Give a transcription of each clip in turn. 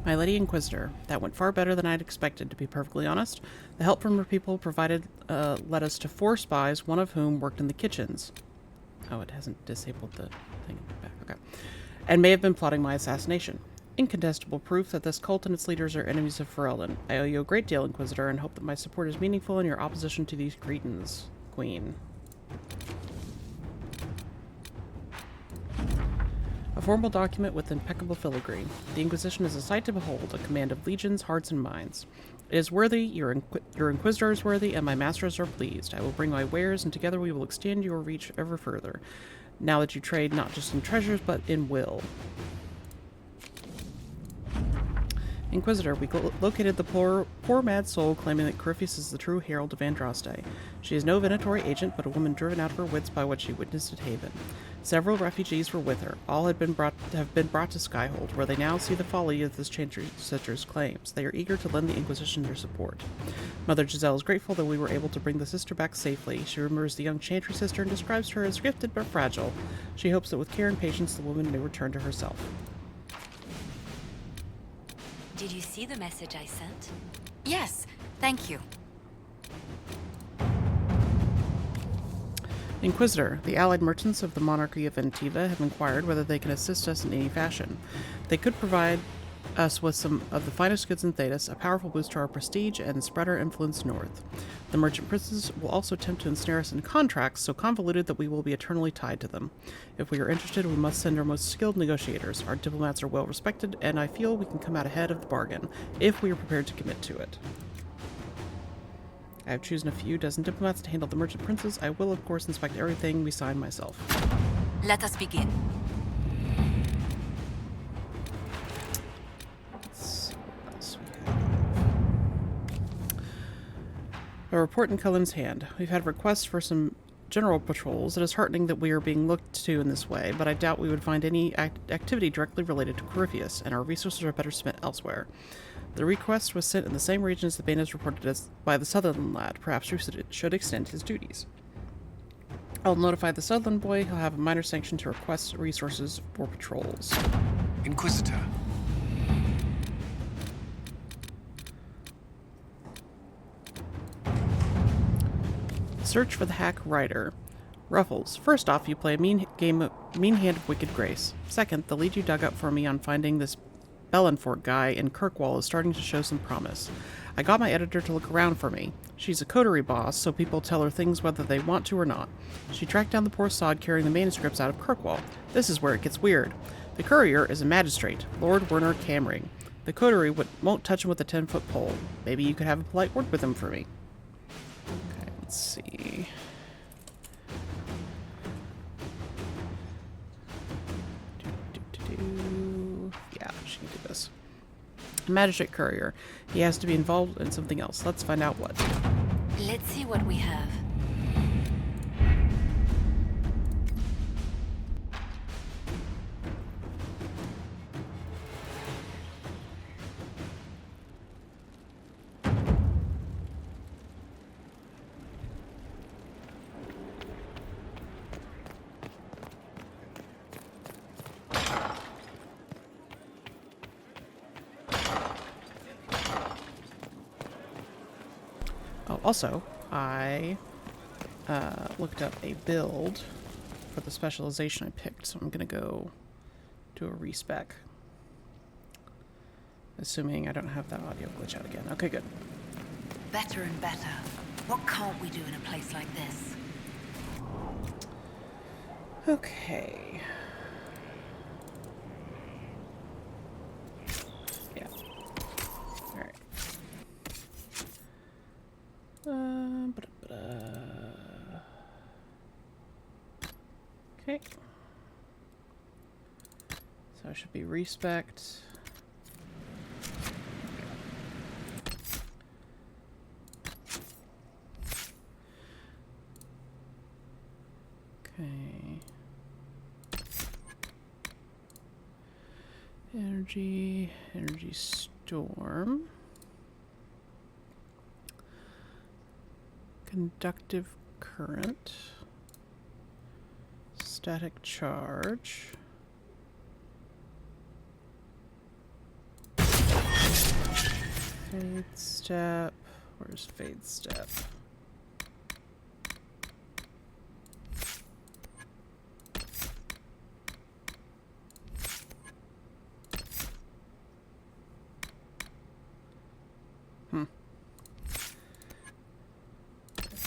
My Lady Inquisitor. That went far better than I'd expected, to be perfectly honest. The help from her people provided led us to 4 spies, one of whom worked in the kitchens. Oh, it hasn't disabled the thing back. Okay. And may have been plotting my assassination. Incontestable proof that this cult and its leaders are enemies of Ferelden. I owe you a great deal, Inquisitor, and hope that my support is meaningful in your opposition to these cretins. Queen. A formal document with impeccable filigree. The Inquisition is a sight to behold, a command of legions, hearts, and minds. It is worthy, your Inquisitor is worthy, and my masters are pleased. I will bring my wares, and together we will extend your reach ever further, now that you trade not just in treasures, but in will. Inquisitor, we located the poor mad soul claiming that Corypheus is the true herald of Andraste. She is no Venatori agent, but a woman driven out of her wits by what she witnessed at Haven. Several refugees were with her. All have been brought to Skyhold, where they now see the folly of this Chancer's claims. They are eager to lend the Inquisition their support. Mother Giselle is grateful that we were able to bring the sister back safely. She remembers the young Chantry sister and describes her as gifted but fragile. She hopes that with care and patience the woman may return to herself. Did you see the message I sent? Yes, thank you. Inquisitor, the allied merchants of the monarchy of Ventiva have inquired whether they can assist us in any fashion. They could provide us with some of the finest goods in Thedas, a powerful boost to our prestige, and spread our influence north. The merchant princes will also attempt to ensnare us in contracts so convoluted that we will be eternally tied to them. If we are interested, we must send our most skilled negotiators. Our diplomats are well respected, and I feel we can come out ahead of the bargain, if we are prepared to commit to it. I have chosen a few dozen diplomats to handle the merchant princes. I will, of course, inspect everything we sign myself. Let us begin. A report in Cullen's hand. We've had requests for some general patrols. It is heartening that we are being looked to in this way, but I doubt we would find any activity directly related to Corypheus, and our resources are better spent elsewhere. The request was sent in the same region as the band is reported as by the Sutherland lad. Perhaps we should extend his duties. I'll notify the Sutherland boy. He'll have a minor sanction to request resources for patrols. Inquisitor. Search for the hack rider. Ruffles. First off, you play a mean hand of Wicked Grace. Second, the lead you dug up for me on finding this Bellenfort guy in Kirkwall is starting to show some promise. I got my editor to look around for me. She's a coterie boss, so people tell her things whether they want to or not. She tracked down the poor sod carrying the manuscripts out of Kirkwall. This is where it gets weird. The courier is a magistrate, Lord Werner Camring. The coterie won't touch him with a 10-foot pole. Maybe you could have a polite word with him for me. Okay, let's see. Yeah, she can do this. Magistrate courier. He has to be involved in something else. Let's find out what. Let's see what we have. Oh, also, I looked up a build for the specialization I picked, so I'm going to go do a respec. Assuming I don't have that audio glitch out again. Okay, good. Better and better. What can't we do in a place like this? Okay. Yeah. Alright. Okay. So I should be respect. Okay. Energy storm. Conductive current. Static charge. Fade step. Where's fade step?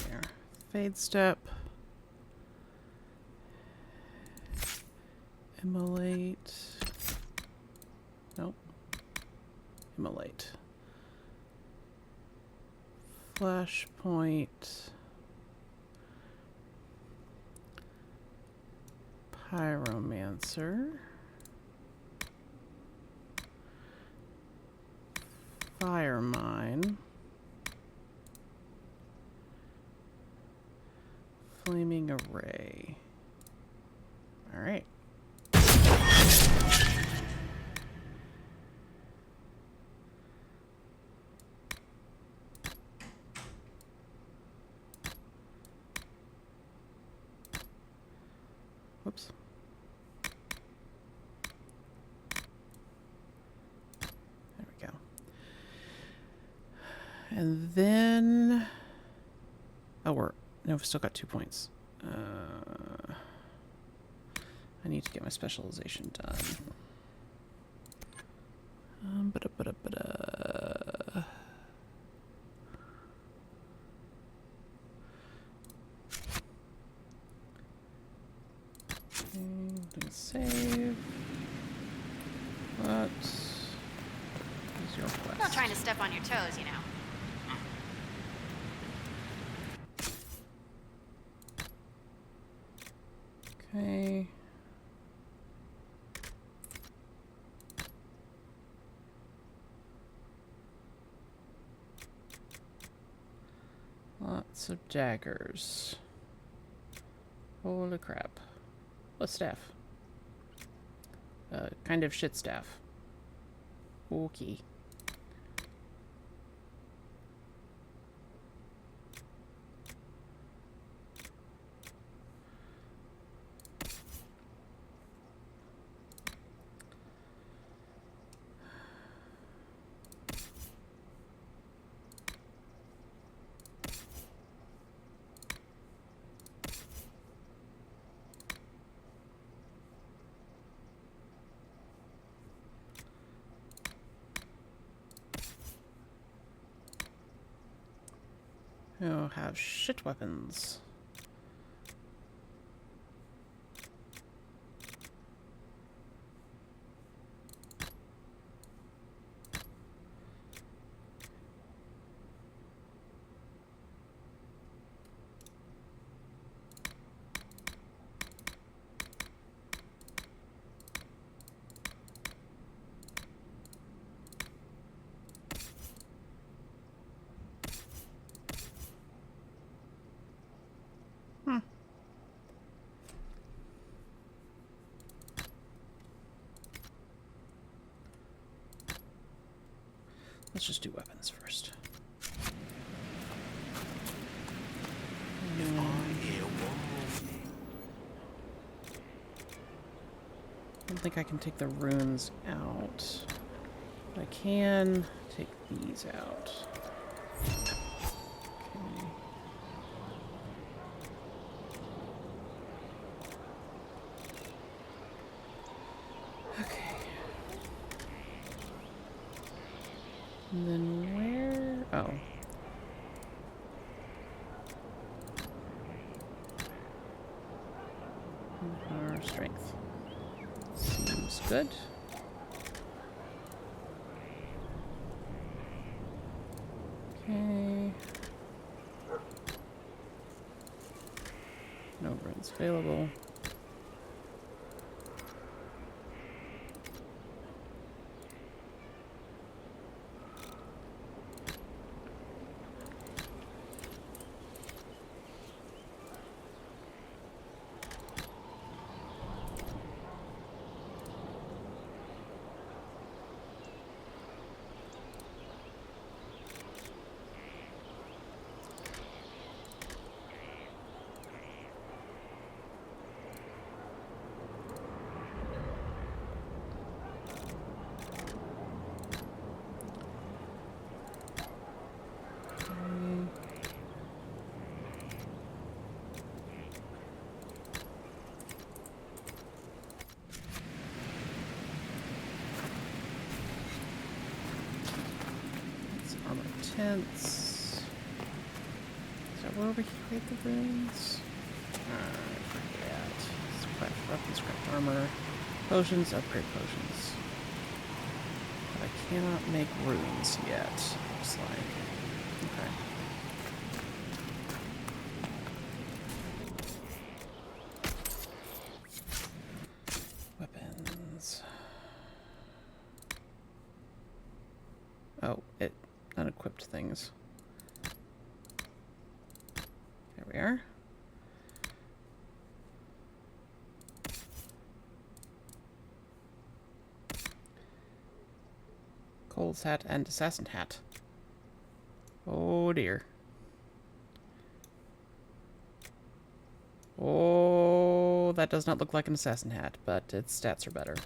There. Fade step. Immolate. Nope. Immolate. Flashpoint. Pyromancer. Fire mine. Flaming array. All right. Whoops. There we go. And then, oh, we've still got 2 points. I need to get my specialization done. Save. What is your quest? Not trying to step on your toes, you know. Okay. Lots of daggers. Holy crap. What staff? Kind of shit staff. Okay. Oh, have shit weapons. Let's just do weapons first. I don't think I can take the runes out. But I can take these out. Okay. Okay. And then where? Oh. Our strength. Seems good. Okay. No runes available. tents. Is that where we create the runes? I forget. Scrap, rough and scrapped armor. Potions, upgrade potions. But I cannot make runes yet. Looks like. Okay. Weapons. Oh, it unequipped things. There we are. Cole's hat and assassin hat. Oh dear. Oh, that does not look like an assassin hat, but its stats are better.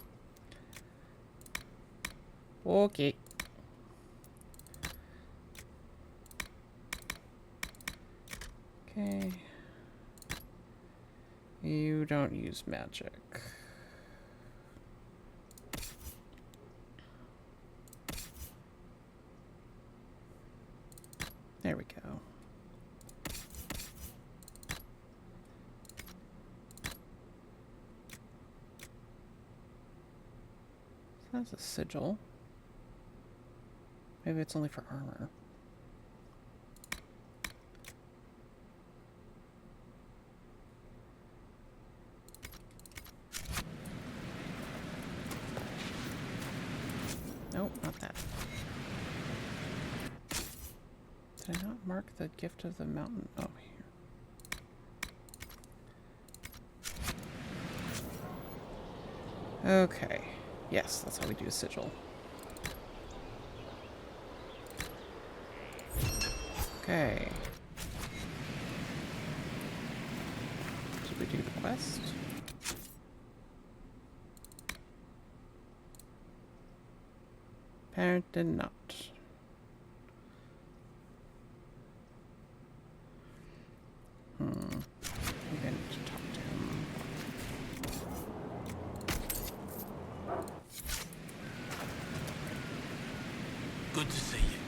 Okay. Okay. You don't use magic. There we go. So that's a sigil. Maybe it's only for armor. Nope, not that. Did I not mark the gift of the mountain? Oh, here. Okay. Yes, that's how we do a sigil. Okay. Should we do the quest? Parent did not. I'm going to talk to him. Good to see you.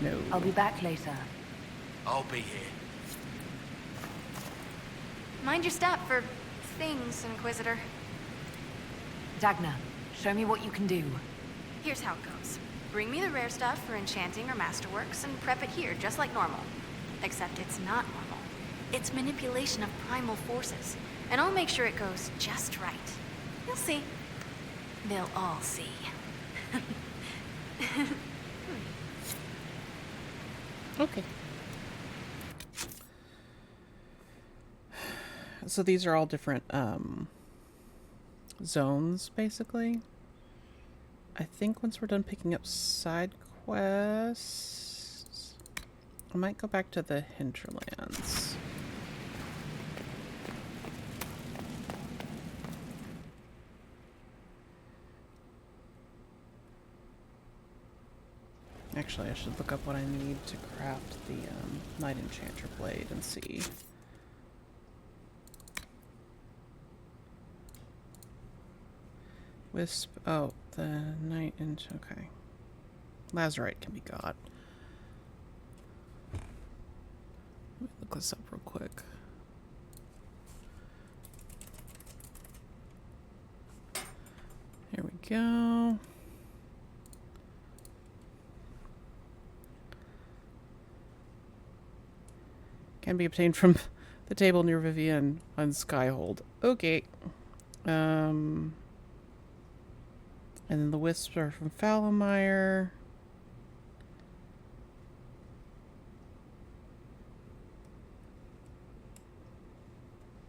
No. I'll be back later. I'll be here. Mind your step for things, Inquisitor. Dagna, show me what you can do. Here's how it goes. Bring me the rare stuff for enchanting or masterworks and prep it here, just like normal. Except it's not normal. It's manipulation of primal forces, and I'll make sure it goes just right. You'll see. They'll all see. Okay. So these are all different zones, basically. I think once we're done picking up side quests, I might go back to the hinterlands. Actually, I should look up what I need to craft the Knight Enchanter blade and see. Wisp. Oh, the Knight Enchanter. Okay. Lazarite can be got. Let me look this up real quick. Here we go. Can be obtained from the table near Vivian on Skyhold. Okay. And then the wisps are from Falomire.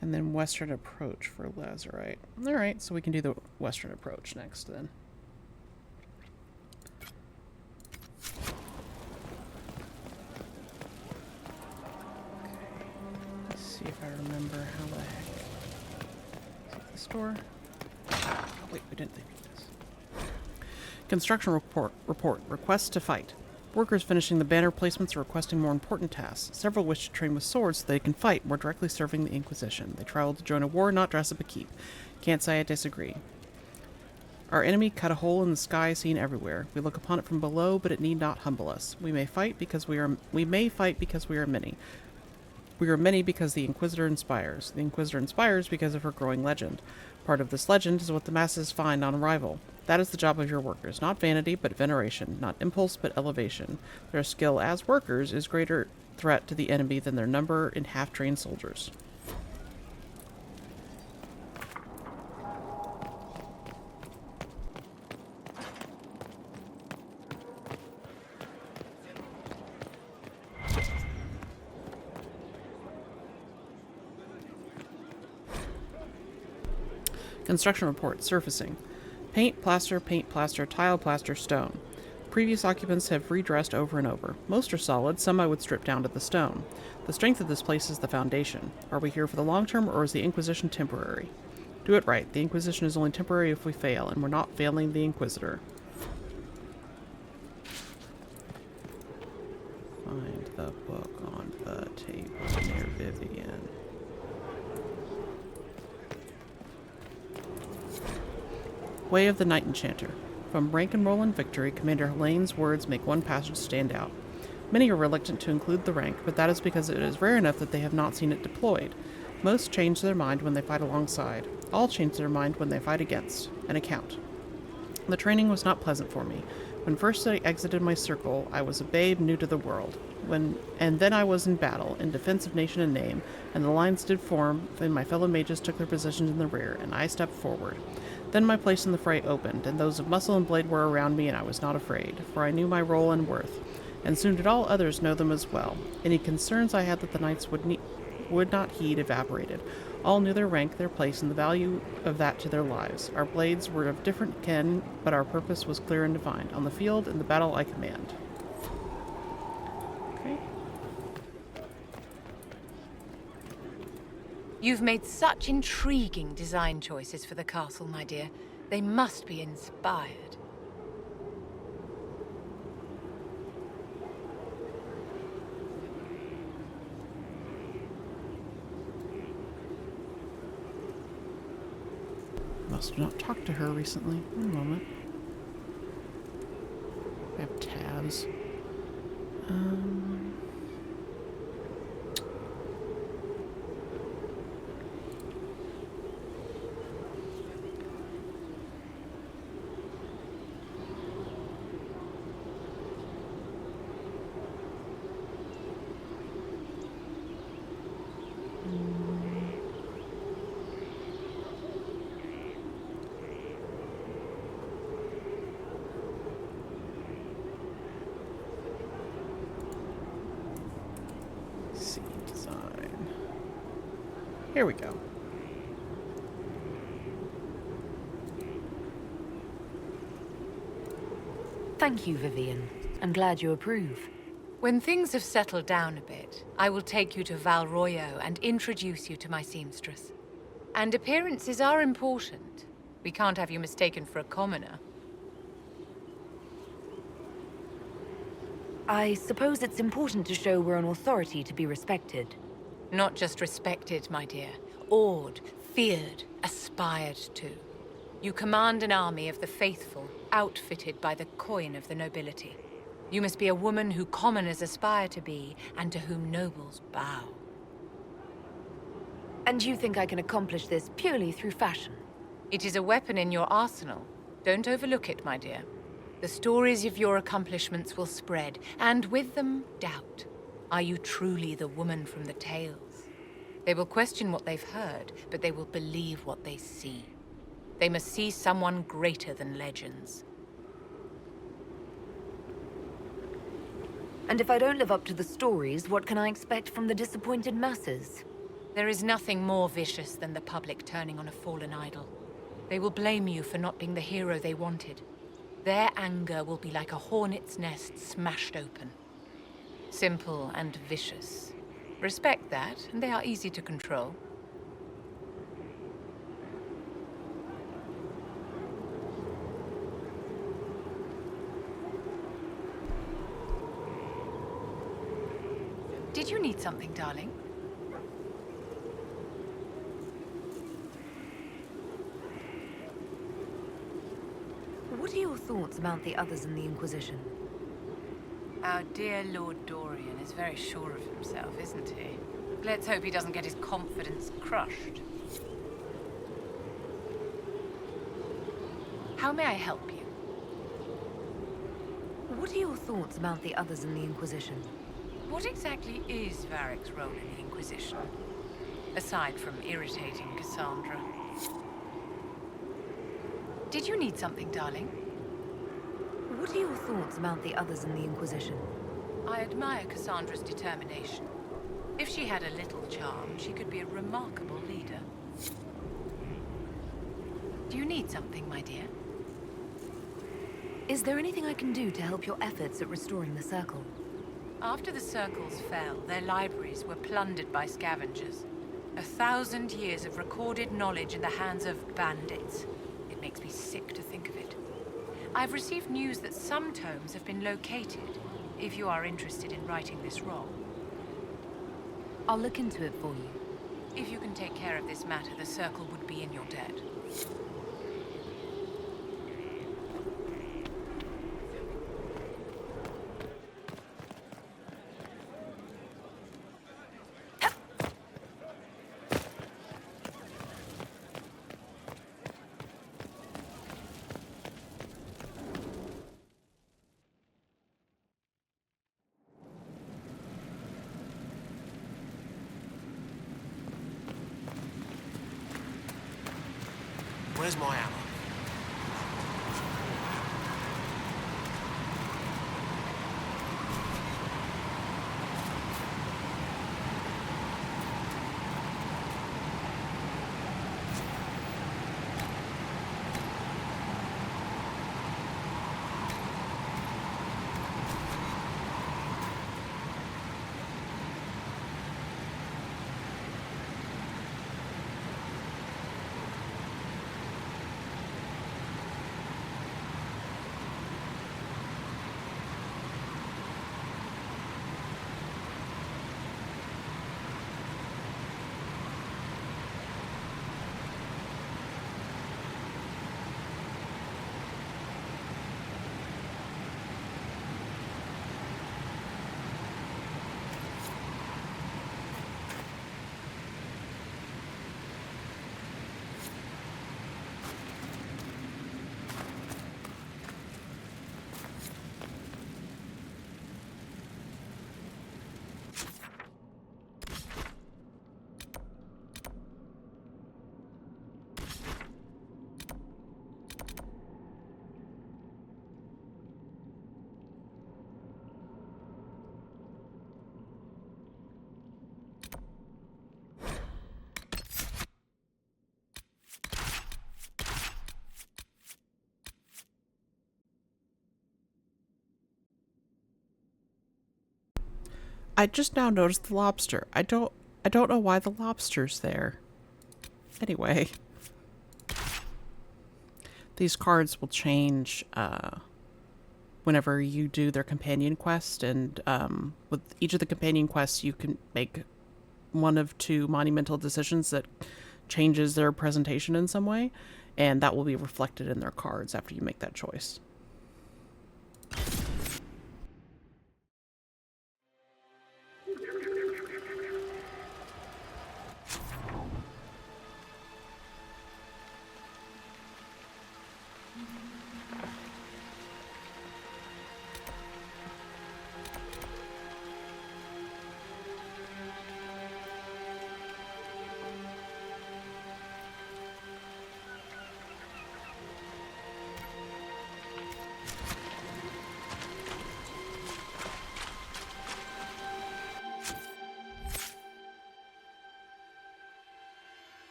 And then Western Approach for Lazarite. Alright, so we can do the Western Approach next then. See if I remember how the heck. Is it the store? Oh, wait, we didn't think of this. Construction report. Request to fight. Workers finishing the banner placements are requesting more important tasks. Several wish to train with swords so they can fight, more directly serving the Inquisition. They travel to join a war, not dress up a keep. Can't say I disagree. Our enemy cut a hole in the sky seen everywhere. We look upon it from below, but it need not humble us. We may fight because we are many. We are many because the Inquisitor inspires. The Inquisitor inspires because of her growing legend. Part of this legend is what the masses find on arrival. That is the job of your workers. Not vanity, but veneration. Not impulse, but elevation. Their skill as workers is greater threat to the enemy than their number in half-trained soldiers. Construction report. Surfacing. Paint, plaster, tile, plaster, stone. Previous occupants have redressed over and over. Most are solid, some I would strip down to the stone. The strength of this place is the foundation. Are we here for the long term, or is the Inquisition temporary? Do it right. The Inquisition is only temporary if we fail, and we're not failing the Inquisitor. Find the book on the table near Vivian. Way of the Knight Enchanter. From rank and roll in victory, Commander Helene's words make one passage stand out. Many are reluctant to include the rank, but that is because it is rare enough that they have not seen it deployed. Most change their mind when they fight alongside. All change their mind when they fight against. An account. The training was not pleasant for me. When first I exited my circle, I was a babe new to the world. And then I was in battle, in defense of nation and name, and the lines did form, then my fellow mages took their positions in the rear, and I stepped forward. Then my place in the fray opened, and those of muscle and blade were around me, and I was not afraid, for I knew my role and worth, and soon did all others know them as well. Any concerns I had that the knights would not heed evaporated. All knew their rank, their place, and the value of that to their lives. Our blades were of different kin, but our purpose was clear and defined. On the field, in the battle, I command. Okay. You've made such intriguing design choices for the castle, my dear. They must be inspired. Must have not talked to her recently. One moment. I have tabs. Here we go. Thank you, Vivian. I'm glad you approve. When things have settled down a bit, I will take you to Valroyo and introduce you to my seamstress. And appearances are important. We can't have you mistaken for a commoner. I suppose it's important to show we're an authority to be respected. Not just respected, my dear. Awed, feared, aspired to. You command an army of the faithful, outfitted by the coin of the nobility. You must be a woman who commoners aspire to be, and to whom nobles bow. And you think I can accomplish this purely through fashion? It is a weapon in your arsenal. Don't overlook it, my dear. The stories of your accomplishments will spread, and with them, doubt. Are you truly the woman from the tales? They will question what they've heard, but they will believe what they see. They must see someone greater than legends. And if I don't live up to the stories, what can I expect from the disappointed masses? There is nothing more vicious than the public turning on a fallen idol. They will blame you for not being the hero they wanted. Their anger will be like a hornet's nest smashed open. Simple and vicious. Respect that, and they are easy to control. Did you need something, darling? thoughts about the others in the Inquisition? Our dear Lord Dorian is very sure of himself, isn't he? Let's hope he doesn't get his confidence crushed. How may I help you? What are your thoughts about the others in the Inquisition? What exactly is Varric's role in the Inquisition? Aside from irritating Cassandra. Did you need something, darling? What are your thoughts about the others in the Inquisition? I admire Cassandra's determination. If she had a little charm, she could be a remarkable leader. Do you need something, my dear? Is there anything I can do to help your efforts at restoring the Circle? After the Circles fell, their libraries were plundered by scavengers. 1,000 years of recorded knowledge in the hands of bandits. It makes me sick to think of it. I've received news that some tomes have been located, if you are interested in righting this wrong. I'll look into it for you. If you can take care of this matter, the Circle would be in your debt. Where's my hammer? I just now noticed the lobster. I don't know why the lobster's there. Anyway. These cards will change whenever you do their companion quest, and with each of the companion quests you can make one of two monumental decisions that changes their presentation in some way, and that will be reflected in their cards after you make that choice.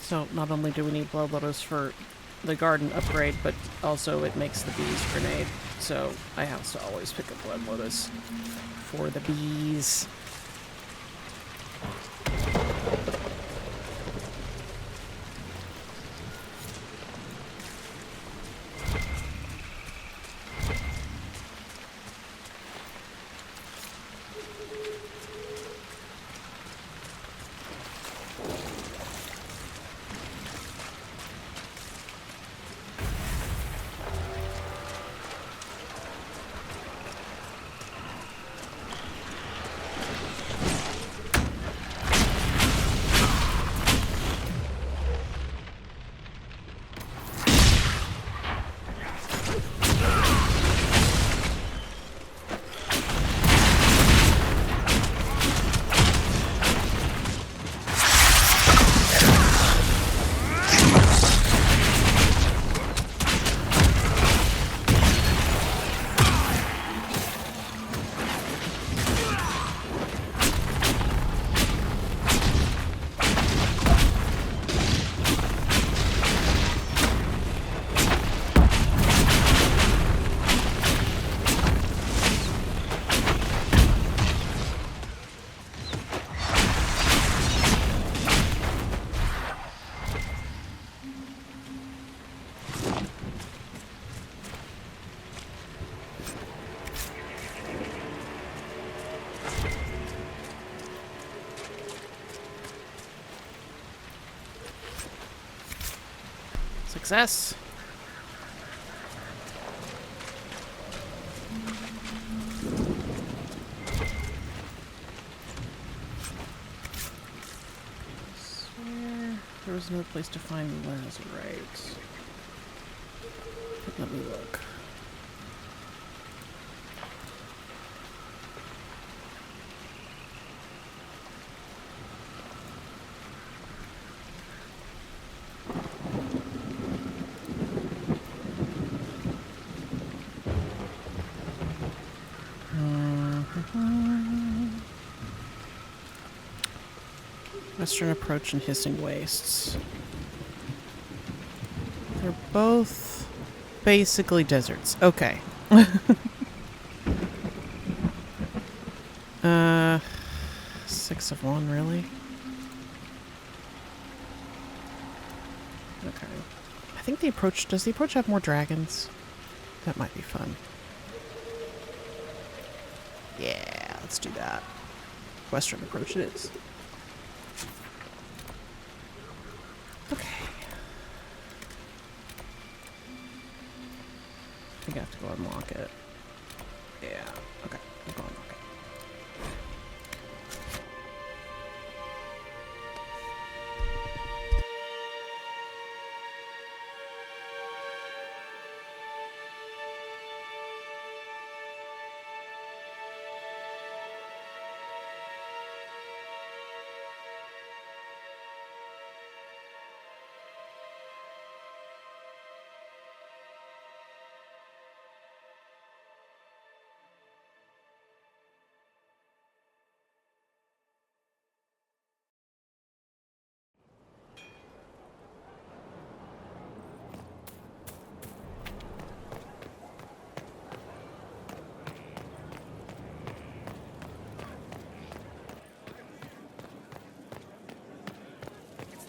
So not only do we need blood lotus for the garden upgrade, but also it makes the bees grenade. So I have to always pick a blood lotus for the bees. Success! Swear there was no place to find Lazarite. Let me look. Western Approach and Hissing Wastes. They're both basically deserts. Okay. 6 of 1, really? Okay. I think the approach... Does the approach have more dragons? That might be fun. Yeah, let's do that. Western Approach it is. Okay. I think I have to go unlock it. Yeah, okay. I'll go unlock it.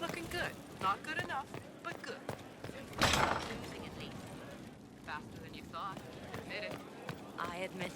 Looking good. Not good enough, but good. Losing at least. Faster than you thought. Admit it. I admit it.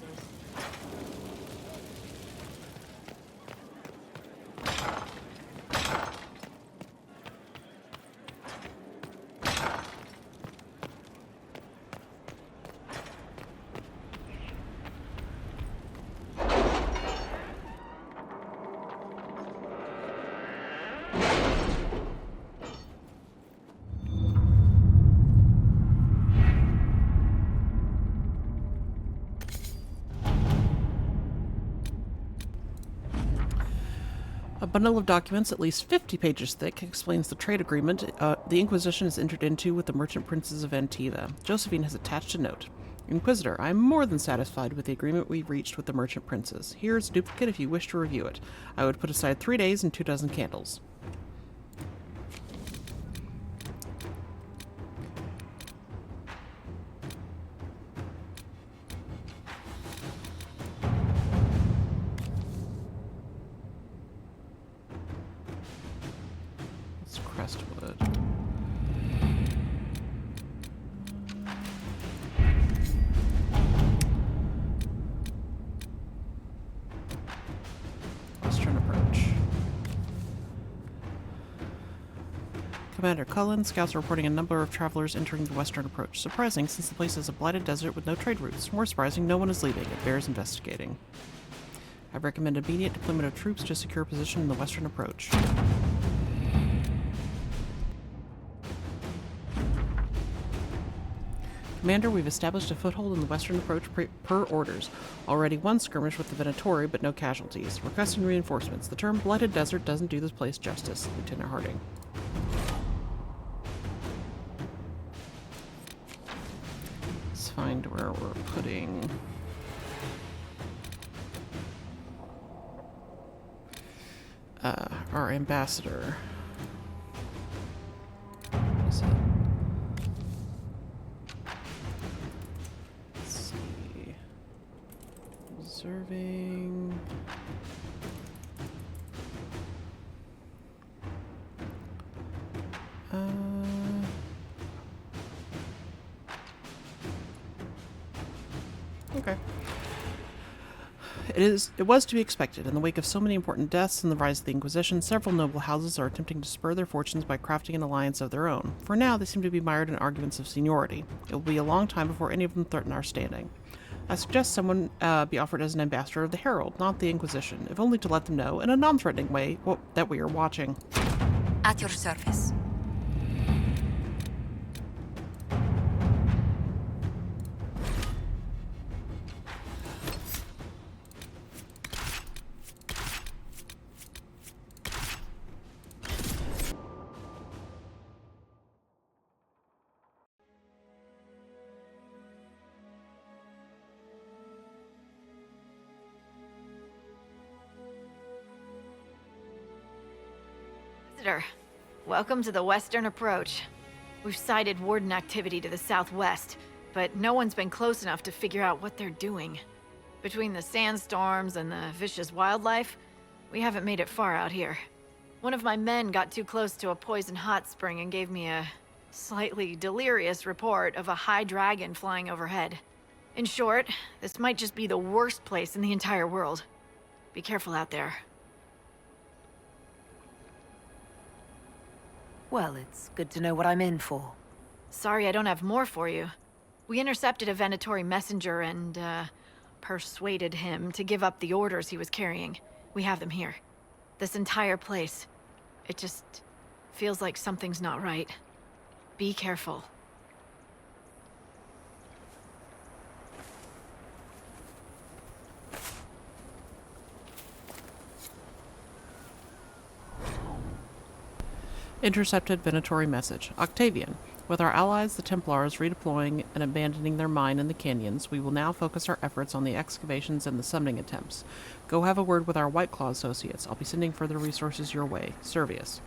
A bundle of documents, at least 50 pages thick, explains the trade agreement the Inquisition has entered into with the merchant princes of Antiva. Josephine has attached a note. Inquisitor, I am more than satisfied with the agreement we reached with the merchant princes. Here is a duplicate if you wish to review it. I would put aside 3 days and 24 candles. Westwood. Western approach. Commander Cullen, scouts are reporting a number of travelers entering the western approach. Surprising, since the place is a blighted desert with no trade routes. More surprising, no one is leaving. It bears investigating. I recommend immediate deployment of troops to secure position in the western approach. Commander, we've established a foothold in the western approach per orders. Already one skirmish with the Venatori, but no casualties. Requesting reinforcements. The term blighted desert doesn't do this place justice. Lieutenant Harding. Let's find where we're putting... our ambassador. What is it? Let's see. Observing. Okay. It was to be expected. In the wake of so many important deaths and the rise of the Inquisition, several noble houses are attempting to spur their fortunes by crafting an alliance of their own. For now, they seem to be mired in arguments of seniority. It will be a long time before any of them threaten our standing. I suggest someone be offered as an ambassador of the Herald, not the Inquisition, if only to let them know, in a non-threatening way, that we are watching. At your service. Welcome to the Western Approach. We've sighted Warden activity to the southwest, but no one's been close enough to figure out what they're doing. Between the sandstorms and the vicious wildlife, we haven't made it far out here. One of my men got too close to a poison hot spring and gave me a slightly delirious report of a high dragon flying overhead. In short, this might just be the worst place in the entire world. Be careful out there. Well, it's good to know what I'm in for. Sorry I don't have more for you. We intercepted a Venatori messenger and, persuaded him to give up the orders he was carrying. We have them here. This entire place. It just feels like something's not right. Be careful. Intercepted Venatori message. Octavian. With our allies, the Templars, redeploying and abandoning their mine in the canyons, we will now focus our efforts on the excavations and the summoning attempts. Go have a word with our White Claw associates. I'll be sending further resources your way. Servius.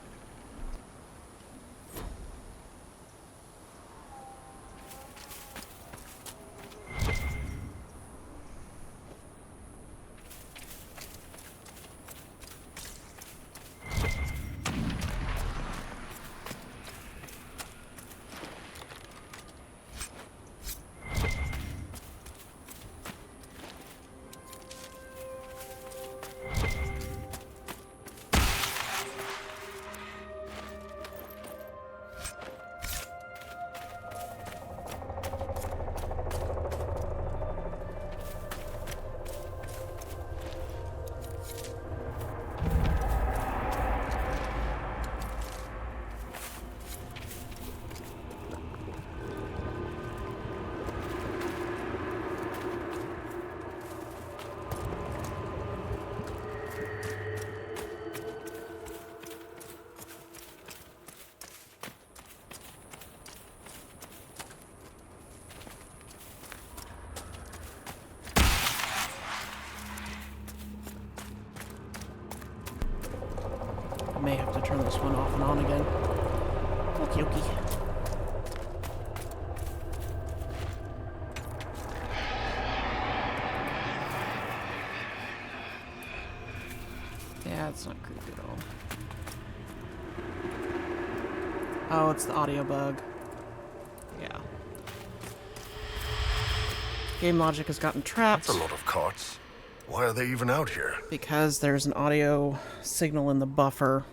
I may have to turn this one off and on again. Okie dokie. Yeah, it's not creepy at all. Oh, it's the audio bug. Yeah. Game logic has gotten trapped. That's a lot of carts. Why are they even out here? Because there's an audio signal in the buffer.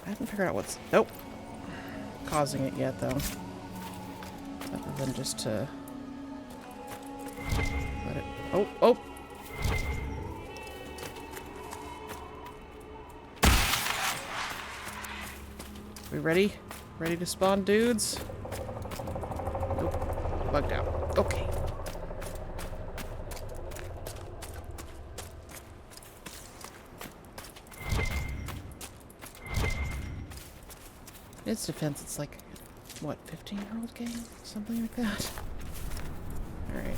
I haven't figured out what's causing it yet, though. Other than just to let it... Oh, oh! We ready? Ready to spawn dudes? Nope. Bugged out. Okay. In its defense, it's like, what, 15-year-old game? Something like that? Alright.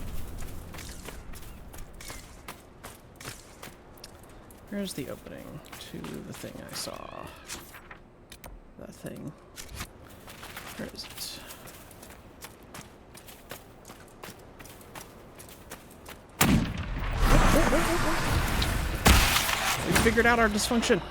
Here's the opening to the thing I saw. That thing. Where is it? We figured out our dysfunction.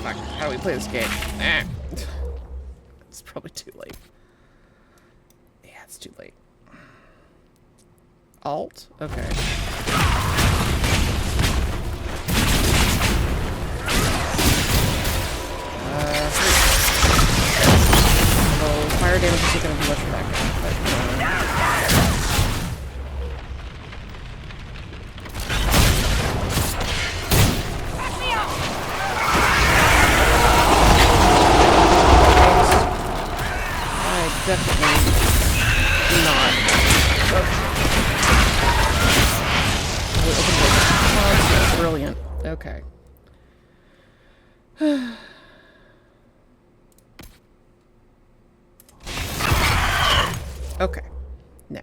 Fuck. How do we play this game? It's probably too late. Yeah, it's too late. Alt? Okay. Well, fire damage isn't going to do much for that guy, but, definitely not. Oh, brilliant. Okay. Okay. Now.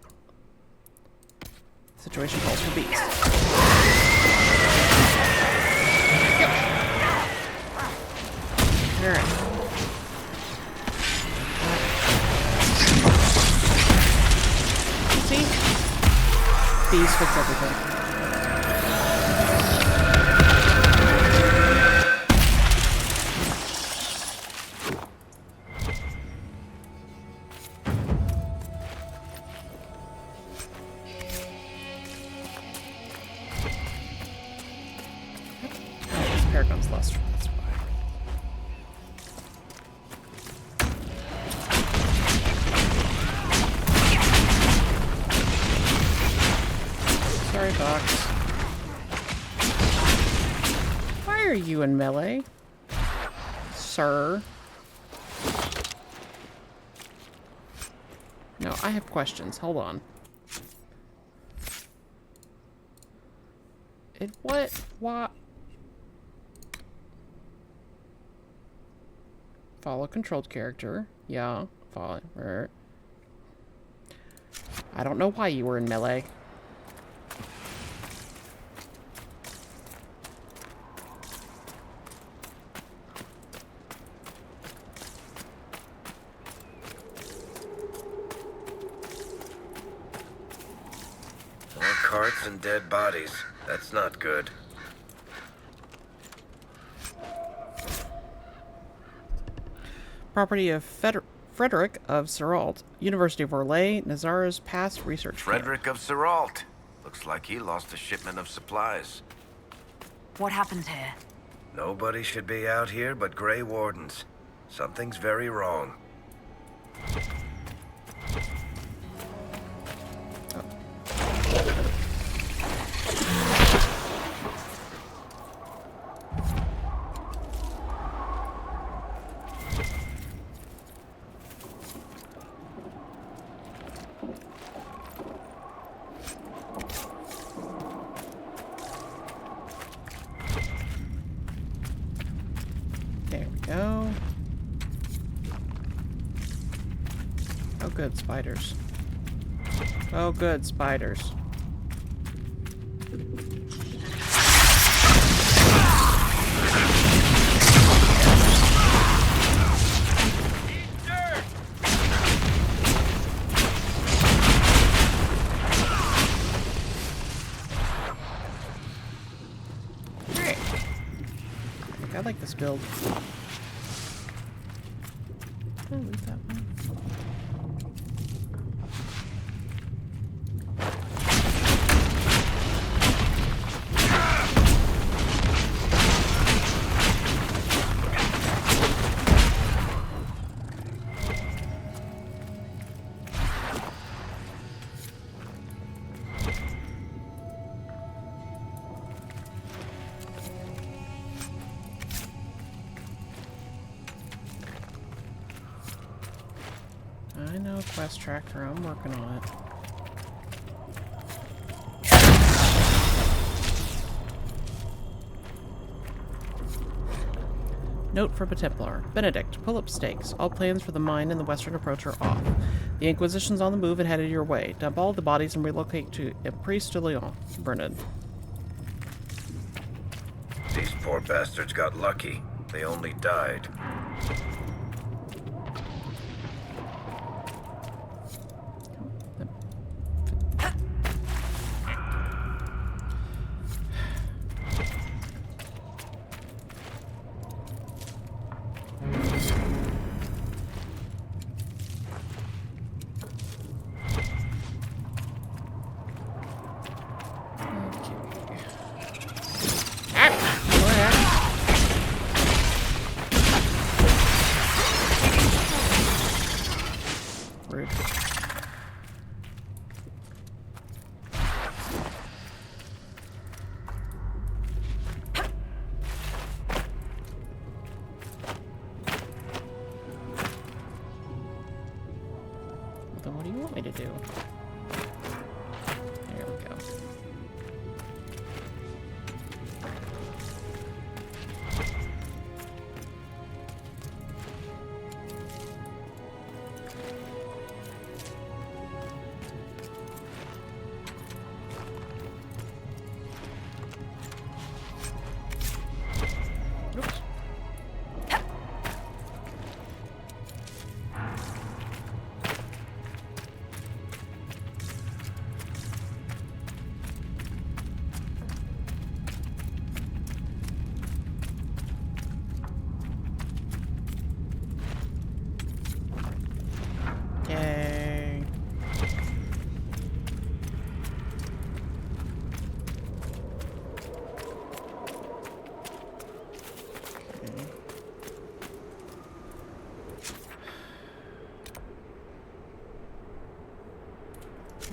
Situation calls for beast. Yep. Alright. Bees fix everything. Oh, this Paragon's luster, that's why. Sorry, Fox. Why are you in melee, sir? No, I have questions. Hold on. What? Follow controlled character. Yeah, follow. I don't know why you were in melee. Carts and dead bodies. That's not good. Property of Frederick of Seralt, University of Orlais, Nazara's past research camp. Frederick of Seralt. Looks like he lost a shipment of supplies. What happened here? Nobody should be out here but Grey Wardens. Something's very wrong. There we go. Oh, good, spiders. Oh, good, spiders. Great. I like this build. Oh, leave that one. I know, quest tracker, I'm working on it. Note from a Templar. Benedict, pull up stakes. All plans for the mine and the western approach are off. The Inquisition's on the move and headed your way. Dump all the bodies and relocate to Emprise de Lyon, Bernard. These poor bastards got lucky. They only died. Rude. Then what do you want me to do? There we go. Oops. Yay.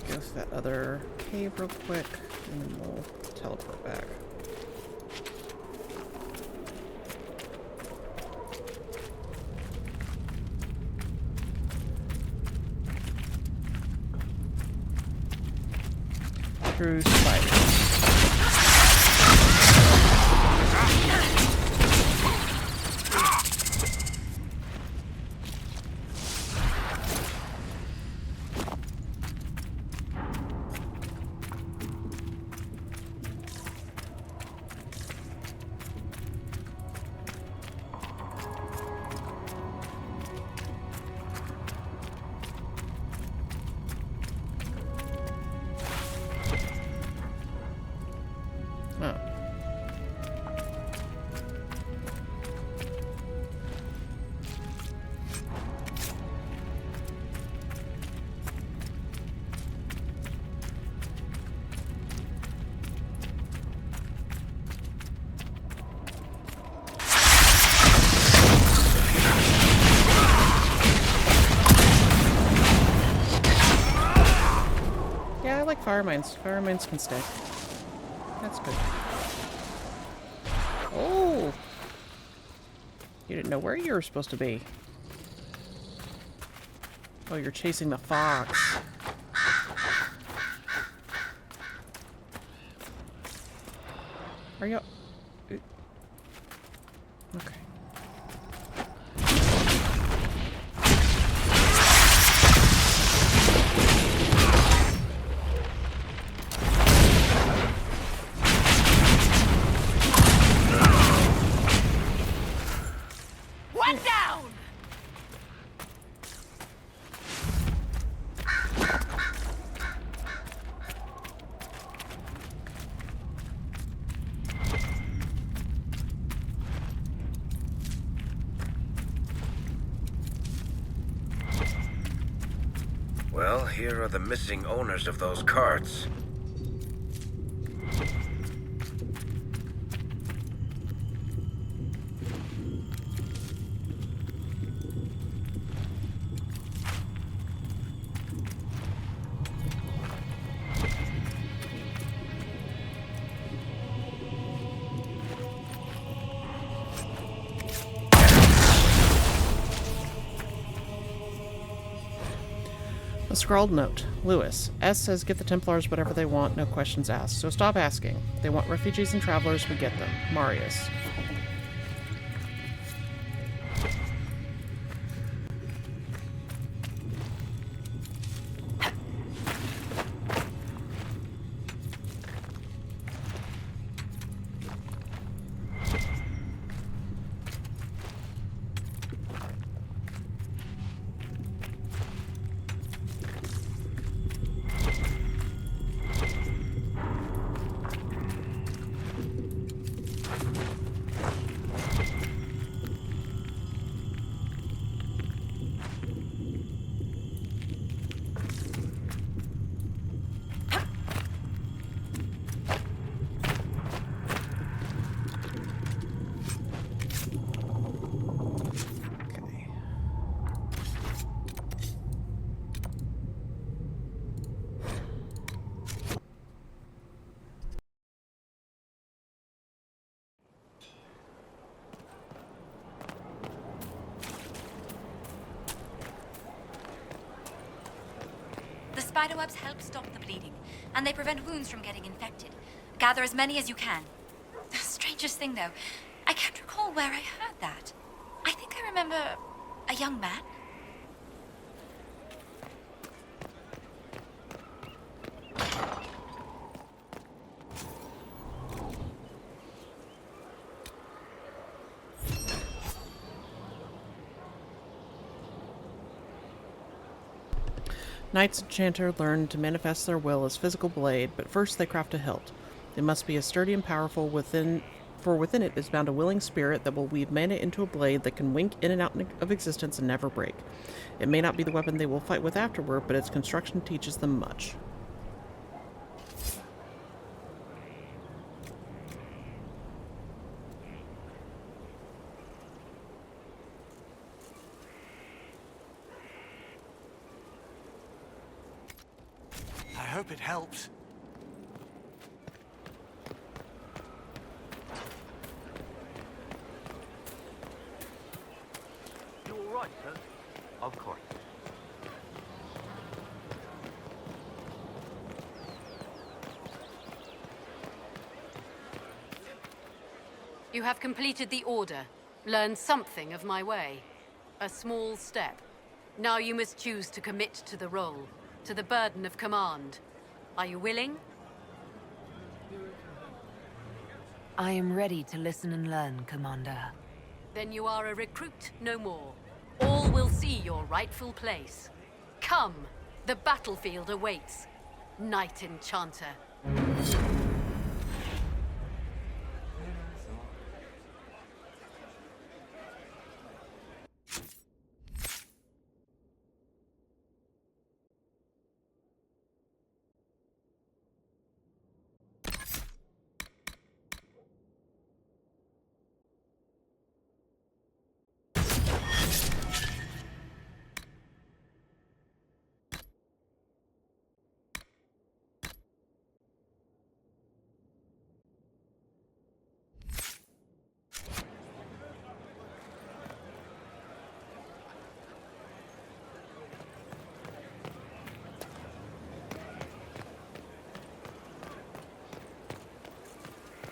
Go to that other cave real quick, and then we'll teleport back. Through spiders. Oh. Yeah, I like fire mines. Fire mines can stay. That's good. Oh! You didn't know where you were supposed to be. Oh, you're chasing the fox. Are you... Okay. Well, here are the missing owners of those carts. A scrawled note. Lewis. S says give the Templars whatever they want, no questions asked. So stop asking. They want refugees and travelers, we get them. Marius. The spiderwebs help stop the bleeding, and they prevent wounds from getting infected. Gather as many as you can. The strangest thing, though, I can't recall where I heard that. I think I remember a young man. Knight Enchanter learn to manifest their will as physical blade, but first they craft a hilt. It must be as sturdy and powerful for within it is bound a willing spirit that will weave mana into a blade that can wink in and out of existence and never break. It may not be the weapon they will fight with afterward, but its construction teaches them much. I hope it helps. You all right, sir? Of course. You have completed the order. Learned something of my way. A small step. Now you must choose to commit to the role, to the burden of command. Are you willing? I am ready to listen and learn, Commander. Then you are a recruit no more. All will see your rightful place. Come, the battlefield awaits. Knight Enchanter.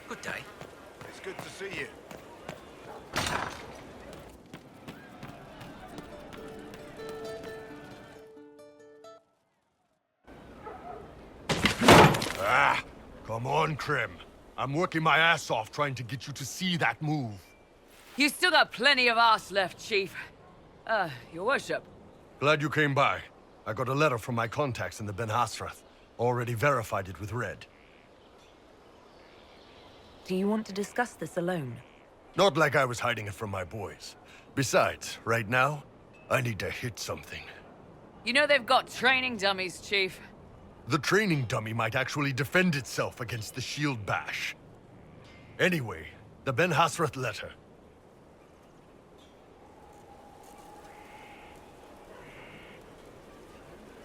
Good day. It's good to see you. Ah! Come on, Krim. I'm working my ass off trying to get you to see that move. You still got plenty of arse left, Chief. Your worship. Glad you came by. I got a letter from my contacts in the Ben Hasrath. Already verified it with Red. Do you want to discuss this alone? Not like I was hiding it from my boys. Besides, right now, I need to hit something. You know they've got training dummies, Chief. The training dummy might actually defend itself against the shield bash. Anyway, the Ben Hasrath letter.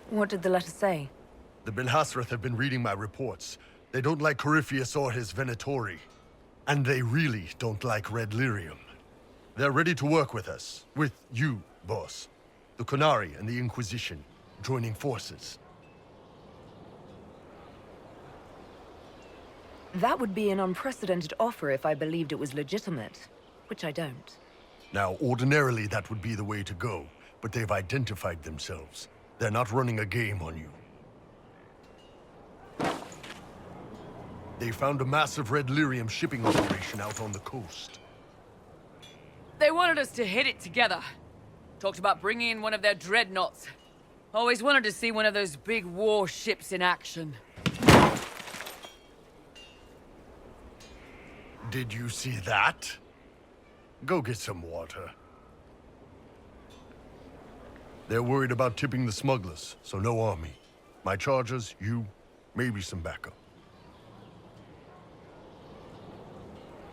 What did the letter say? The Ben Hasrath have been reading my reports. They don't like Corypheus or his Venatori. And they really don't like Red Lyrium. They're ready to work with us. With you, boss. The Qunari and the Inquisition, joining forces. That would be an unprecedented offer if I believed it was legitimate, which I don't. Now, ordinarily that would be the way to go, but they've identified themselves. They're not running a game on you. They found a massive Red Lyrium shipping operation out on the coast. They wanted us to hit it together. Talked about bringing in one of their dreadnoughts. Always wanted to see one of those big warships in action. Did you see that? Go get some water. They're worried about tipping the smugglers, so no army. My chargers, you, maybe some backup.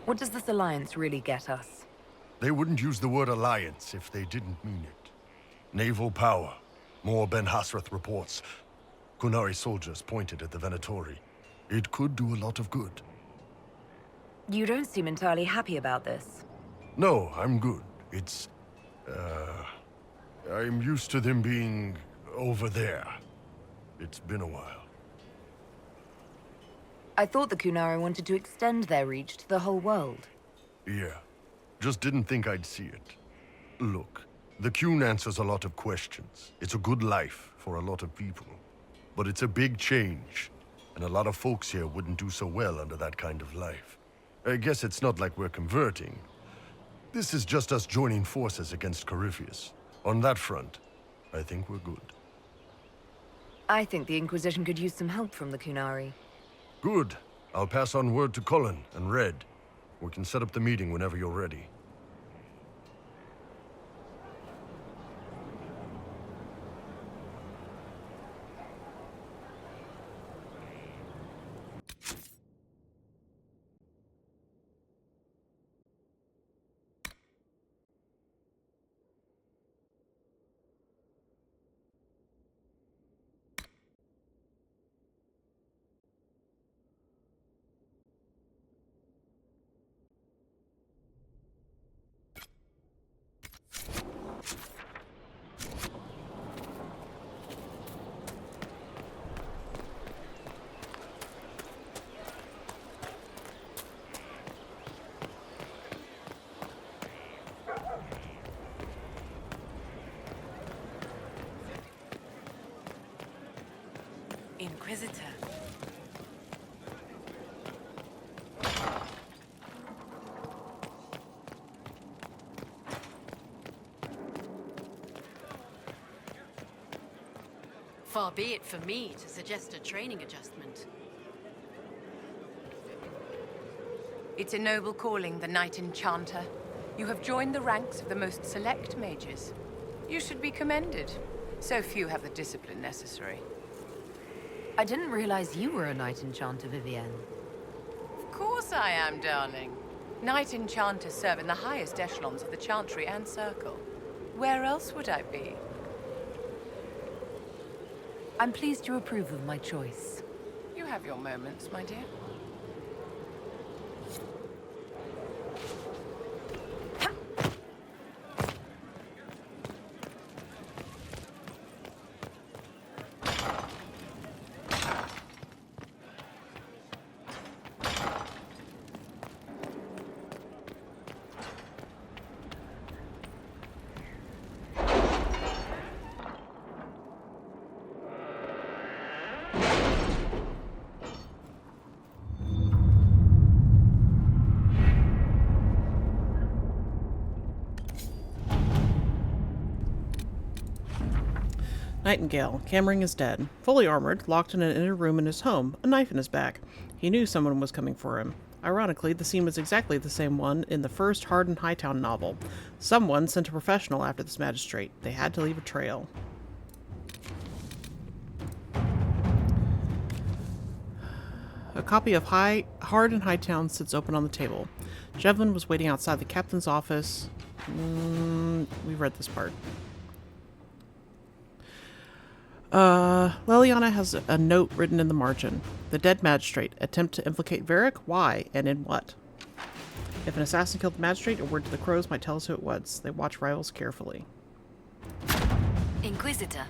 What does this alliance really get us? They wouldn't use the word alliance if they didn't mean it. Naval power. More Ben Hasrath reports. Qunari soldiers pointed at the Venatori. It could do a lot of good. You don't seem entirely happy about this. No, I'm good. It's... I'm used to them being over there. It's been a while. I thought the Qunari wanted to extend their reach to the whole world. Yeah. Just didn't think I'd see it. Look, the Qun answers a lot of questions. It's a good life for a lot of people. But it's a big change, and a lot of folks here wouldn't do so well under that kind of life. I guess it's not like we're converting. This is just us joining forces against Corypheus. On that front, I think we're good. I think the Inquisition could use some help from the Qunari. Good. I'll pass on word to Cullen and Red. We can set up the meeting whenever you're ready. Inquisitor. Far be it for me to suggest a training adjustment. It's a noble calling, the Knight Enchanter. You have joined the ranks of the most select mages. You should be commended. So few have the discipline necessary. I didn't realize you were a Knight Enchanter, Vivienne. Of course I am, darling. Knight Enchanters serve in the highest echelons of the Chantry and Circle. Where else would I be? I'm pleased you approve of my choice. You have your moments, my dear. Nightingale. Cammering is dead. Fully armored, locked in an inner room in his home, a knife in his back. He knew someone was coming for him. Ironically, the scene was exactly the same one in the first Hardin Hightown novel. Someone sent a professional after this magistrate. They had to leave a trail. A copy of Hard and Hightown sits open on the table. Jevlin was waiting outside the captain's office. We read this part. Leliana has a note written in the margin. The dead magistrate. Attempt to implicate Varric? Why? And in what? If an assassin killed the magistrate, a word to the crows might tell us who it was. They watch rivals carefully. Inquisitor.